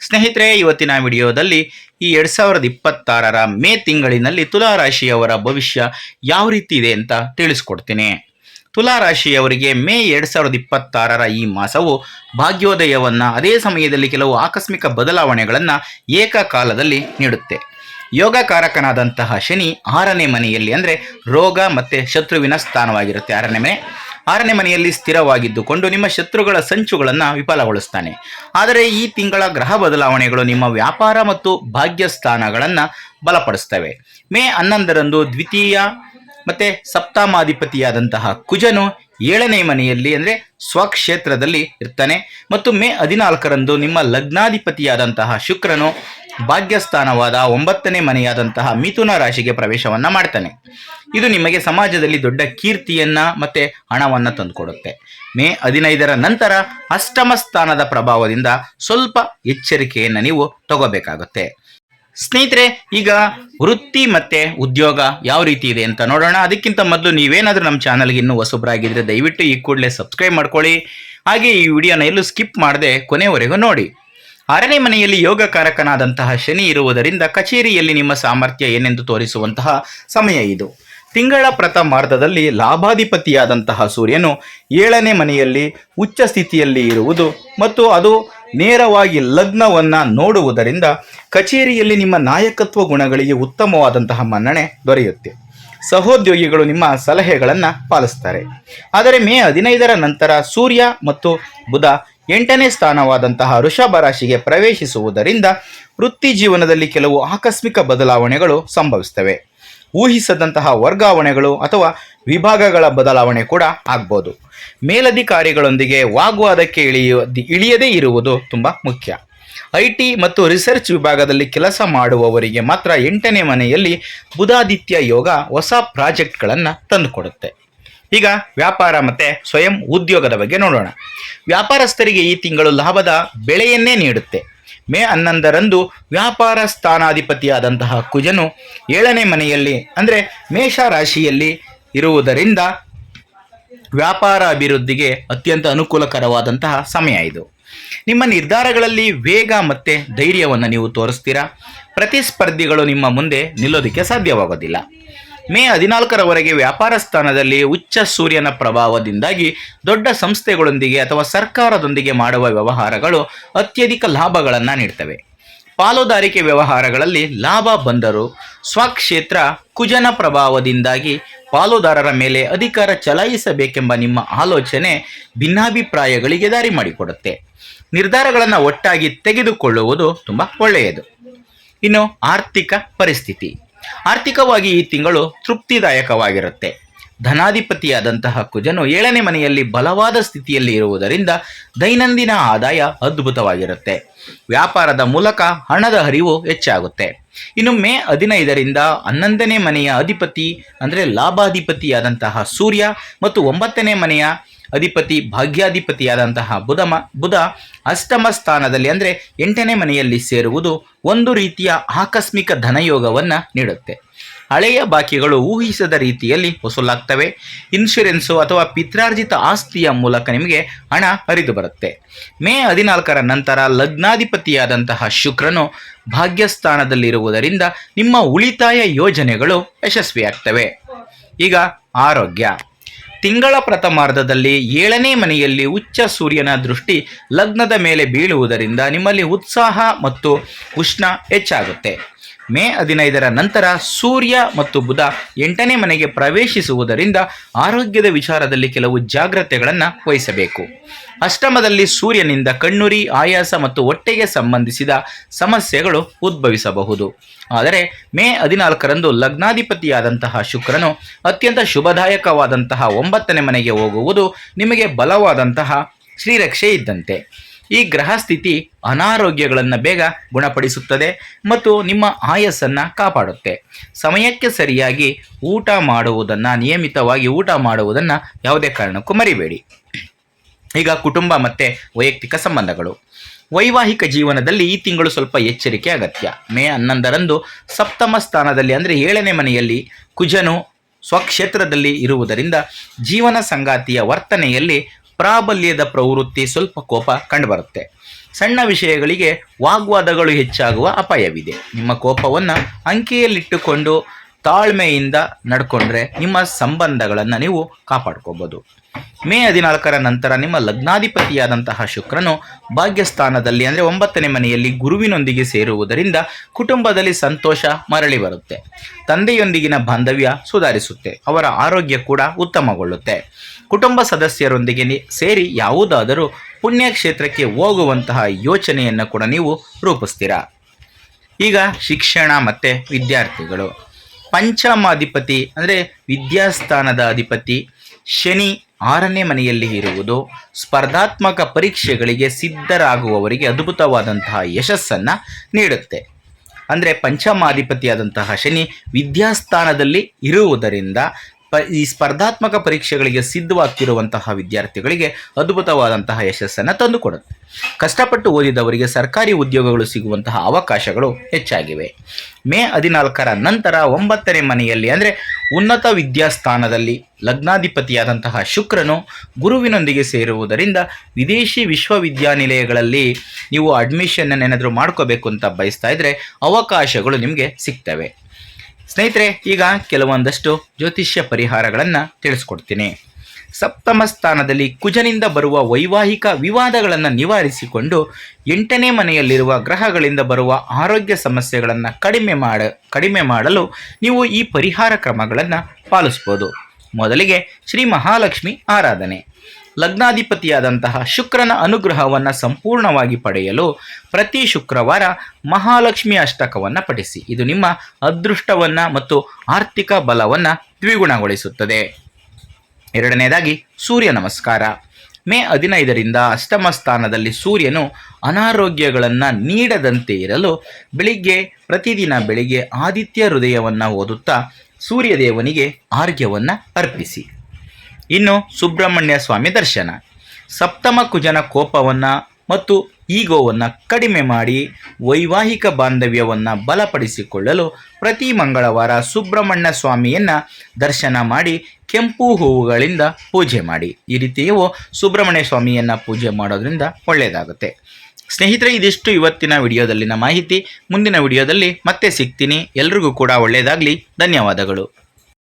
ಸ್ನೇಹಿತರೆ, ಇವತ್ತಿನ ವಿಡಿಯೋದಲ್ಲಿ ಈ 2026ರ ಮೇ ತಿಂಗಳಿನಲ್ಲಿ ತುಲಾ ರಾಶಿಯವರ ಭವಿಷ್ಯ ಯಾವ ರೀತಿ ಇದೆ ಅಂತ ತಿಳಿಸ್ಕೊಡ್ತೀನಿ. ತುಲಾ ರಾಶಿಯವರಿಗೆ ಮೇ 2026ರ ಈ ಮಾಸವು ಭಾಗ್ಯೋದಯವನ್ನ, ಅದೇ ಸಮಯದಲ್ಲಿ ಕೆಲವು ಆಕಸ್ಮಿಕ ಬದಲಾವಣೆಗಳನ್ನು ಏಕಕಾಲದಲ್ಲಿ ನೀಡುತ್ತೆ. ಯೋಗಕಾರಕನಾದಂತಹ ಶನಿ 6ನೇ ಮನೆಯಲ್ಲಿ, ಅಂದರೆ ರೋಗ ಮತ್ತು ಶತ್ರುವಿನ ಸ್ಥಾನವಾಗಿರುತ್ತೆ. 6ನೇ ಮನೆಯಲ್ಲಿ ಸ್ಥಿರವಾಗಿದ್ದುಕೊಂಡು ನಿಮ್ಮ ಶತ್ರುಗಳ ಸಂಚುಗಳನ್ನು ವಿಫಲಗೊಳಿಸ್ತಾನೆ. ಆದರೆ ಈ ತಿಂಗಳ ಗ್ರಹ ಬದಲಾವಣೆಗಳು ನಿಮ್ಮ ವ್ಯಾಪಾರ ಮತ್ತು ಭಾಗ್ಯ ಸ್ಥಾನಗಳನ್ನು ಬಲಪಡಿಸ್ತವೆ. ಮೇ 11ರಂದು ದ್ವಿತೀಯ ಮತ್ತು ಸಪ್ತಮಾಧಿಪತಿಯಾದಂತಹ ಕುಜನು 7ನೇ ಮನೆಯಲ್ಲಿ, ಅಂದರೆ ಸ್ವಕ್ಷೇತ್ರದಲ್ಲಿ ಇರ್ತಾನೆ. ಮತ್ತು ಮೇ 14ರಂದು ನಿಮ್ಮ ಲಗ್ನಾಧಿಪತಿಯಾದಂತಹ ಶುಕ್ರನು ಭಾಗ್ಯಸ್ಥಾನವಾದ 9ನೇ ಮನೆಯಾದಂತಹ ಮಿಥುನ ರಾಶಿಗೆ ಪ್ರವೇಶವನ್ನು ಮಾಡ್ತಾನೆ. ಇದು ನಿಮಗೆ ಸಮಾಜದಲ್ಲಿ ದೊಡ್ಡ ಕೀರ್ತಿಯನ್ನು ಮತ್ತು ಹಣವನ್ನು ತಂದುಕೊಡುತ್ತೆ. ಮೇ 15ರ ನಂತರ ಅಷ್ಟಮ ಸ್ಥಾನದ ಪ್ರಭಾವದಿಂದ ಸ್ವಲ್ಪ ಎಚ್ಚರಿಕೆಯನ್ನು ನೀವು ತಗೋಬೇಕಾಗುತ್ತೆ. ಸ್ನೇಹಿತರೆ, ಈಗ ವೃತ್ತಿ ಮತ್ತು ಉದ್ಯೋಗ ಯಾವ ರೀತಿ ಇದೆ ಅಂತ ನೋಡೋಣ. ಅದಕ್ಕಿಂತ ಮೊದಲು ನೀವೇನಾದರೂ ನಮ್ಮ ಚಾನಲ್ಗೆ ಇನ್ನೂ ಹೊಸಬ್ರಾಗಿದ್ದರೆ ದಯವಿಟ್ಟು ಈ ಕೂಡಲೇ ಸಬ್ಸ್ಕ್ರೈಬ್ ಮಾಡ್ಕೊಳ್ಳಿ. ಹಾಗೆ ಈ ವಿಡಿಯೋನ ಎಲ್ಲೂ ಸ್ಕಿಪ್ ಮಾಡದೆ ಕೊನೆವರೆಗೂ ನೋಡಿ. 6ನೇ ಮನೆಯಲ್ಲಿ ಯೋಗಕಾರಕನಾದಂತಹ ಶನಿ ಇರುವುದರಿಂದ ಕಚೇರಿಯಲ್ಲಿ ನಿಮ್ಮ ಸಾಮರ್ಥ್ಯ ಏನೆಂದು ತೋರಿಸುವಂತಹ ಸಮಯ ಇದು. ತಿಂಗಳ ಪ್ರಥಮಾರ್ಧದಲ್ಲಿ ಲಾಭಾಧಿಪತಿಯಾದಂತಹ ಸೂರ್ಯನು 7ನೇ ಮನೆಯಲ್ಲಿ ಉಚ್ಚ ಸ್ಥಿತಿಯಲ್ಲಿ ಇರುವುದು ಮತ್ತು ಅದು ನೇರವಾಗಿ ಲಗ್ನವನ್ನು ನೋಡುವುದರಿಂದ ಕಚೇರಿಯಲ್ಲಿ ನಿಮ್ಮ ನಾಯಕತ್ವ ಗುಣಗಳಿಗೆ ಉತ್ತಮವಾದಂತಹ ಮನ್ನಣೆ ದೊರೆಯುತ್ತೆ. ಸಹೋದ್ಯೋಗಿಗಳು ನಿಮ್ಮ ಸಲಹೆಗಳನ್ನು ಪಾಲಿಸ್ತಾರೆ. ಆದರೆ ಮೇ 15ರ ನಂತರ ಸೂರ್ಯ ಮತ್ತು ಬುಧ 8ನೇ ಸ್ಥಾನವಾದಂತಹ ವೃಷಭ ರಾಶಿಗೆ ಪ್ರವೇಶಿಸುವುದರಿಂದ ವೃತ್ತಿ ಜೀವನದಲ್ಲಿ ಕೆಲವು ಆಕಸ್ಮಿಕ ಬದಲಾವಣೆಗಳು ಸಂಭವಿಸ್ತವೆ. ಊಹಿಸದಂತಹ ವರ್ಗಾವಣೆಗಳು ಅಥವಾ ವಿಭಾಗಗಳ ಬದಲಾವಣೆ ಕೂಡ ಆಗ್ಬೋದು. ಮೇಲಧಿಕಾರಿಗಳೊಂದಿಗೆ ವಾಗ್ವಾದಕ್ಕೆ ಇಳಿಯದೇ ಇರುವುದು ತುಂಬ ಮುಖ್ಯ. IT ಮತ್ತು ರಿಸರ್ಚ್ ವಿಭಾಗದಲ್ಲಿ ಕೆಲಸ ಮಾಡುವವರಿಗೆ ಮಾತ್ರ 8ನೇ ಮನೆಯಲ್ಲಿ ಬುಧಾದಿತ್ಯ ಯೋಗ ಹೊಸ ಪ್ರಾಜೆಕ್ಟ್ಗಳನ್ನು ತಂದುಕೊಡುತ್ತೆ. ಈಗ ವ್ಯಾಪಾರ ಮತ್ತು ಸ್ವಯಂ ಉದ್ಯೋಗದ ಬಗ್ಗೆ ನೋಡೋಣ. ವ್ಯಾಪಾರಸ್ಥರಿಗೆ ಈ ತಿಂಗಳು ಲಾಭದ ಬೆಳೆಯನ್ನೇ ನೀಡುತ್ತೆ. ಮೇ 11ರಂದು ವ್ಯಾಪಾರ ಸ್ಥಾನಾಧಿಪತಿಯಾದಂತಹ ಕುಜನು 7ನೇ ಮನೆಯಲ್ಲಿ, ಅಂದರೆ ಮೇಷ ರಾಶಿಯಲ್ಲಿ ಇರುವುದರಿಂದ ವ್ಯಾಪಾರ ಅಭಿವೃದ್ಧಿಗೆ ಅತ್ಯಂತ ಅನುಕೂಲಕರವಾದಂತಹ ಸಮಯ ಇದು. ನಿಮ್ಮ ನಿರ್ಧಾರಗಳಲ್ಲಿ ವೇಗ ಮತ್ತು ಧೈರ್ಯವನ್ನು ನೀವು ತೋರಿಸ್ತೀರಾ. ಪ್ರತಿಸ್ಪರ್ಧಿಗಳು ನಿಮ್ಮ ಮುಂದೆ ನಿಲ್ಲೋದಕ್ಕೆ ಸಾಧ್ಯವಾಗೋದಿಲ್ಲ. ಮೇ 14ರವರೆಗೆ ವ್ಯಾಪಾರ ಸ್ಥಾನದಲ್ಲಿ ಉಚ್ಚ ಸೂರ್ಯನ ಪ್ರಭಾವದಿಂದಾಗಿ ದೊಡ್ಡ ಸಂಸ್ಥೆಗಳೊಂದಿಗೆ ಅಥವಾ ಸರ್ಕಾರದೊಂದಿಗೆ ಮಾಡುವ ವ್ಯವಹಾರಗಳು ಅತ್ಯಧಿಕ ಲಾಭಗಳನ್ನು ನೀಡ್ತವೆ. ಪಾಲುದಾರಿಕೆ ವ್ಯವಹಾರಗಳಲ್ಲಿ ಲಾಭ ಬಂದರೂ ಸ್ವಕ್ಷೇತ್ರ ಕುಜನ ಪ್ರಭಾವದಿಂದಾಗಿ ಪಾಲುದಾರರ ಮೇಲೆ ಅಧಿಕಾರ ಚಲಾಯಿಸಬೇಕೆಂಬ ನಿಮ್ಮ ಆಲೋಚನೆ ಭಿನ್ನಾಭಿಪ್ರಾಯಗಳಿಗೆ ದಾರಿ ಮಾಡಿಕೊಡುತ್ತೆ. ನಿರ್ಧಾರಗಳನ್ನು ಒಟ್ಟಾಗಿ ತೆಗೆದುಕೊಳ್ಳುವುದು ತುಂಬ ಒಳ್ಳೆಯದು. ಇನ್ನು ಆರ್ಥಿಕ ಪರಿಸ್ಥಿತಿ. ಆರ್ಥಿಕವಾಗಿ ಈ ತಿಂಗಳು ತೃಪ್ತಿದಾಯಕವಾಗಿರುತ್ತೆ. ಧನಾಧಿಪತಿಯಾದಂತಹ ಕುಜನು 7ನೇ ಮನೆಯಲ್ಲಿ ಬಲವಾದ ಸ್ಥಿತಿಯಲ್ಲಿ ಇರುವುದರಿಂದ ದೈನಂದಿನ ಆದಾಯ ಅದ್ಭುತವಾಗಿರುತ್ತೆ. ವ್ಯಾಪಾರದ ಮೂಲಕ ಹಣದ ಹರಿವು ಹೆಚ್ಚಾಗುತ್ತೆ. ಇನ್ನು ಮೇ 15ರಿಂದ 11ನೇ ಮನೆಯ ಅಧಿಪತಿ, ಅಂದರೆ ಲಾಭಾಧಿಪತಿಯಾದಂತಹ ಸೂರ್ಯ ಮತ್ತು 9ನೇ ಮನೆಯ ಅಧಿಪತಿ ಭಾಗ್ಯಾಧಿಪತಿಯಾದಂತಹ ಬುಧ ಅಷ್ಟಮ ಸ್ಥಾನದಲ್ಲಿ, ಅಂದರೆ 8ನೇ ಮನೆಯಲ್ಲಿ ಸೇರುವುದು ಒಂದು ರೀತಿಯ ಆಕಸ್ಮಿಕ ಧನಯೋಗವನ್ನು ನೀಡುತ್ತೆ. ಹಳೆಯ ಬಾಕಿಗಳು ಊಹಿಸದ ರೀತಿಯಲ್ಲಿ ವಸೂಲಾಗ್ತವೆ. ಇನ್ಶೂರೆನ್ಸು ಅಥವಾ ಪಿತ್ರಾರ್ಜಿತ ಆಸ್ತಿಯ ಮೂಲಕ ನಿಮಗೆ ಹಣ ಹರಿದು ಬರುತ್ತೆ. ಮೇ 14ರ ನಂತರ ಲಗ್ನಾಧಿಪತಿಯಾದಂತಹ ಶುಕ್ರನು ಭಾಗ್ಯಸ್ಥಾನದಲ್ಲಿರುವುದರಿಂದ ನಿಮ್ಮ ಉಳಿತಾಯ ಯೋಜನೆಗಳು ಯಶಸ್ವಿಯಾಗ್ತವೆ. ಈಗ ಆರೋಗ್ಯ. ತಿಂಗಳ ಪ್ರಥಮಾರ್ಧದಲ್ಲಿ 7ನೇ ಮನೆಯಲ್ಲಿ ಉಚ್ಚ ಸೂರ್ಯನ ದೃಷ್ಟಿ ಲಗ್ನದ ಮೇಲೆ ಬೀಳುವುದರಿಂದ ನಿಮ್ಮಲ್ಲಿ ಉತ್ಸಾಹ ಮತ್ತು ಉಷ್ಣ ಹೆಚ್ಚಾಗುತ್ತೆ. ಮೇ 15ರ ನಂತರ ಸೂರ್ಯ ಮತ್ತು ಬುಧ 8ನೇ ಮನೆಗೆ ಪ್ರವೇಶಿಸುವುದರಿಂದ ಆರೋಗ್ಯದ ವಿಚಾರದಲ್ಲಿ ಕೆಲವು ಜಾಗ್ರತೆಗಳನ್ನು ವಹಿಸಬೇಕು. ಅಷ್ಟಮದಲ್ಲಿ ಸೂರ್ಯನಿಂದ ಕಣ್ಣುರಿ, ಆಯಾಸ ಮತ್ತು ಹೊಟ್ಟೆಗೆ ಸಂಬಂಧಿಸಿದ ಸಮಸ್ಯೆಗಳು ಉದ್ಭವಿಸಬಹುದು. ಆದರೆ ಮೇ 14ರಂದು ಲಗ್ನಾಧಿಪತಿಯಾದಂತಹ ಶುಕ್ರನು ಅತ್ಯಂತ ಶುಭದಾಯಕವಾದಂತಹ 9ನೇ ಮನೆಗೆ ಹೋಗುವುದು ನಿಮಗೆ ಬಲವಾದಂತಹ ಶ್ರೀರಕ್ಷೆ ಇದ್ದಂತೆ. ಈ ಗ್ರಹ ಸ್ಥಿತಿ ಅನಾರೋಗ್ಯಗಳನ್ನು ಬೇಗ ಗುಣಪಡಿಸುತ್ತದೆ ಮತ್ತು ನಿಮ್ಮ ಆಯಸ್ಸನ್ನು ಕಾಪಾಡುತ್ತೆ. ಸಮಯಕ್ಕೆ ಸರಿಯಾಗಿ ನಿಯಮಿತವಾಗಿ ಊಟ ಮಾಡುವುದನ್ನು ಯಾವುದೇ ಕಾರಣಕ್ಕೂ ಮರಿಬೇಡಿ. ಈಗ ಕುಟುಂಬ ಮತ್ತು ವೈಯಕ್ತಿಕ ಸಂಬಂಧಗಳು. ವೈವಾಹಿಕ ಜೀವನದಲ್ಲಿ ಈ ತಿಂಗಳು ಸ್ವಲ್ಪ ಎಚ್ಚರಿಕೆ ಅಗತ್ಯ. ಮೇ 11ರಂದು ಸಪ್ತಮ ಸ್ಥಾನದಲ್ಲಿ, ಅಂದರೆ 7ನೇ ಮನೆಯಲ್ಲಿ ಕುಜನು ಸ್ವಕ್ಷೇತ್ರದಲ್ಲಿ ಇರುವುದರಿಂದ ಜೀವನ ಸಂಗಾತಿಯ ವರ್ತನೆಯಲ್ಲಿ ಪ್ರಾಬಲ್ಯದ ಪ್ರವೃತ್ತಿ, ಸ್ವಲ್ಪ ಕೋಪ ಕಂಡುಬರುತ್ತೆ. ಸಣ್ಣ ವಿಷಯಗಳಿಗೆ ವಾಗ್ವಾದಗಳು ಹೆಚ್ಚಾಗುವ ಅಪಾಯವಿದೆ. ನಿಮ್ಮ ಕೋಪವನ್ನು ಅಂಕೆಯಲ್ಲಿಟ್ಟುಕೊಂಡು ತಾಳ್ಮೆಯಿಂದ ನಡ್ಕೊಂಡ್ರೆ ನಿಮ್ಮ ಸಂಬಂಧಗಳನ್ನು ನೀವು ಕಾಪಾಡ್ಕೋಬೋದು. ಮೇ 14ರ ನಂತರ ನಿಮ್ಮ ಲಗ್ನಾಧಿಪತಿಯಾದಂತಹ ಶುಕ್ರನು ಭಾಗ್ಯಸ್ಥಾನದಲ್ಲಿ ಅಂದರೆ 9ನೇ ಮನೆಯಲ್ಲಿ ಗುರುವಿನೊಂದಿಗೆ ಸೇರುವುದರಿಂದ ಕುಟುಂಬದಲ್ಲಿ ಸಂತೋಷ ಮರಳಿ ಬರುತ್ತೆ. ತಂದೆಯೊಂದಿಗಿನ ಬಾಂಧವ್ಯ ಸುಧಾರಿಸುತ್ತೆ. ಅವರ ಆರೋಗ್ಯ ಕೂಡ ಉತ್ತಮಗೊಳ್ಳುತ್ತೆ. ಕುಟುಂಬ ಸದಸ್ಯರೊಂದಿಗೆ ಸೇರಿ ಯಾವುದಾದರೂ ಪುಣ್ಯಕ್ಷೇತ್ರಕ್ಕೆ ಹೋಗುವಂತಹ ಯೋಚನೆಯನ್ನು ಕೂಡ ನೀವು ರೂಪಿಸ್ತೀರಾ. ಈಗ ಶಿಕ್ಷಣ ಮತ್ತು ವಿದ್ಯಾರ್ಥಿಗಳು. ಪಂಚಮಾಧಿಪತಿ ಅಂದರೆ ವಿದ್ಯಾಸ್ಥಾನದ ಅಧಿಪತಿ ಶನಿ 6ನೇ ಮನೆಯಲ್ಲಿ ಇರುವುದು ಸ್ಪರ್ಧಾತ್ಮಕ ಪರೀಕ್ಷೆಗಳಿಗೆ ಸಿದ್ಧರಾಗುವವರಿಗೆ ಅದ್ಭುತವಾದಂತಹ ಯಶಸ್ಸನ್ನು ನೀಡುತ್ತೆ. ಅಂದರೆ ಪಂಚಮಾಧಿಪತಿಯಾದಂತಹ ಶನಿ ವಿದ್ಯಾಸ್ಥಾನದಲ್ಲಿ ಇರುವುದರಿಂದ ಈ ಸ್ಪರ್ಧಾತ್ಮಕ ಪರೀಕ್ಷೆಗಳಿಗೆ ಸಿದ್ಧವಾಗ್ತಿರುವಂತಹ ವಿದ್ಯಾರ್ಥಿಗಳಿಗೆ ಅದ್ಭುತವಾದಂತಹ ಯಶಸ್ಸನ್ನು ತಂದುಕೊಡುತ್ತೆ. ಕಷ್ಟಪಟ್ಟು ಓದಿದವರಿಗೆ ಸರ್ಕಾರಿ ಉದ್ಯೋಗಗಳು ಸಿಗುವಂತಹ ಅವಕಾಶಗಳು ಹೆಚ್ಚಾಗಿವೆ. ಮೇ 14ರ ನಂತರ 9ನೇ ಮನೆಯಲ್ಲಿ ಅಂದರೆ ಉನ್ನತ ವಿದ್ಯಾಸ್ಥಾನದಲ್ಲಿ ಲಗ್ನಾಧಿಪತಿಯಾದಂತಹ ಶುಕ್ರನು ಗುರುವಿನೊಂದಿಗೆ ಸೇರುವುದರಿಂದ ವಿದೇಶಿ ವಿಶ್ವವಿದ್ಯಾನಿಲಯಗಳಲ್ಲಿ ನೀವು ಅಡ್ಮಿಷನ್ ಏನಾದರೂ ಮಾಡ್ಕೋಬೇಕು ಅಂತ ಬಯಸ್ತಾ ಇದ್ದರೆ ಅವಕಾಶಗಳು ನಿಮಗೆ ಸಿಗ್ತವೆ. ಸ್ನೇಹಿತರೆ, ಈಗ ಕೆಲವೊಂದಷ್ಟು ಜ್ಯೋತಿಷ್ಯ ಪರಿಹಾರಗಳನ್ನು ತಿಳಿಸ್ಕೊಡ್ತೀನಿ. ಸಪ್ತಮ ಸ್ಥಾನದಲ್ಲಿ ಕುಜನಿಂದ ಬರುವ ವೈವಾಹಿಕ ವಿವಾದಗಳನ್ನು ನಿವಾರಿಸಿಕೊಂಡು 8ನೇ ಮನೆಯಲ್ಲಿರುವ ಗ್ರಹಗಳಿಂದ ಬರುವ ಆರೋಗ್ಯ ಸಮಸ್ಯೆಗಳನ್ನು ಕಡಿಮೆ ಮಾಡಲು ನೀವು ಈ ಪರಿಹಾರ ಕ್ರಮಗಳನ್ನು ಪಾಲಿಸ್ಬೋದು. ಮೊದಲಿಗೆ ಶ್ರೀ ಮಹಾಲಕ್ಷ್ಮಿ ಆರಾಧನೆ. ಲಗ್ನಾಧಿಪತಿಯಾದಂತಹ ಶುಕ್ರನ ಅನುಗ್ರಹವನ್ನು ಸಂಪೂರ್ಣವಾಗಿ ಪಡೆಯಲು ಪ್ರತಿ ಶುಕ್ರವಾರ ಮಹಾಲಕ್ಷ್ಮಿ ಅಷ್ಟಕವನ್ನು ಪಠಿಸಿ. ಇದು ನಿಮ್ಮ ಅದೃಷ್ಟವನ್ನು ಮತ್ತು ಆರ್ಥಿಕ ಬಲವನ್ನು ದ್ವಿಗುಣಗೊಳಿಸುತ್ತದೆ. ಎರಡನೇದಾಗಿ ಸೂರ್ಯ ನಮಸ್ಕಾರ. ಮೇ 15ರಿಂದ ಅಷ್ಟಮ ಸ್ಥಾನದಲ್ಲಿ ಸೂರ್ಯನು ಅನಾರೋಗ್ಯಗಳನ್ನು ನೀಡದಂತೆ ಇರಲು ಪ್ರತಿದಿನ ಬೆಳಿಗ್ಗೆ ಆದಿತ್ಯ ಹೃದಯವನ್ನು ಓದುತ್ತಾ ಸೂರ್ಯದೇವನಿಗೆ ಆರ್ಘ್ಯವನ್ನು ಅರ್ಪಿಸಿ. ಇನ್ನು ಸುಬ್ರಹ್ಮಣ್ಯ ಸ್ವಾಮಿ ದರ್ಶನ. ಸಪ್ತಮ ಕುಜನ ಕೋಪವನ್ನು ಮತ್ತು ಈಗೋವನ್ನು ಕಡಿಮೆ ಮಾಡಿ ವೈವಾಹಿಕ ಬಾಂಧವ್ಯವನ್ನು ಬಲಪಡಿಸಿಕೊಳ್ಳಲು ಪ್ರತಿ ಮಂಗಳವಾರ ಸುಬ್ರಹ್ಮಣ್ಯ ಸ್ವಾಮಿಯನ್ನು ದರ್ಶನ ಮಾಡಿ ಕೆಂಪು ಹೂವುಗಳಿಂದ ಪೂಜೆ ಮಾಡಿ. ಈ ರೀತಿಯೂ ಸುಬ್ರಹ್ಮಣ್ಯ ಸ್ವಾಮಿಯನ್ನು ಪೂಜೆ ಮಾಡೋದ್ರಿಂದ ಒಳ್ಳೆಯದಾಗುತ್ತೆ. ಸ್ನೇಹಿತರೆ, ಇದಿಷ್ಟು ಇವತ್ತಿನ ವಿಡಿಯೋದಲ್ಲಿನ ಮಾಹಿತಿ. ಮುಂದಿನ ವಿಡಿಯೋದಲ್ಲಿ ಮತ್ತೆ ಸಿಗ್ತೀನಿ. ಎಲ್ರಿಗೂ ಕೂಡ ಒಳ್ಳೆಯದಾಗಲಿ. ಧನ್ಯವಾದಗಳು.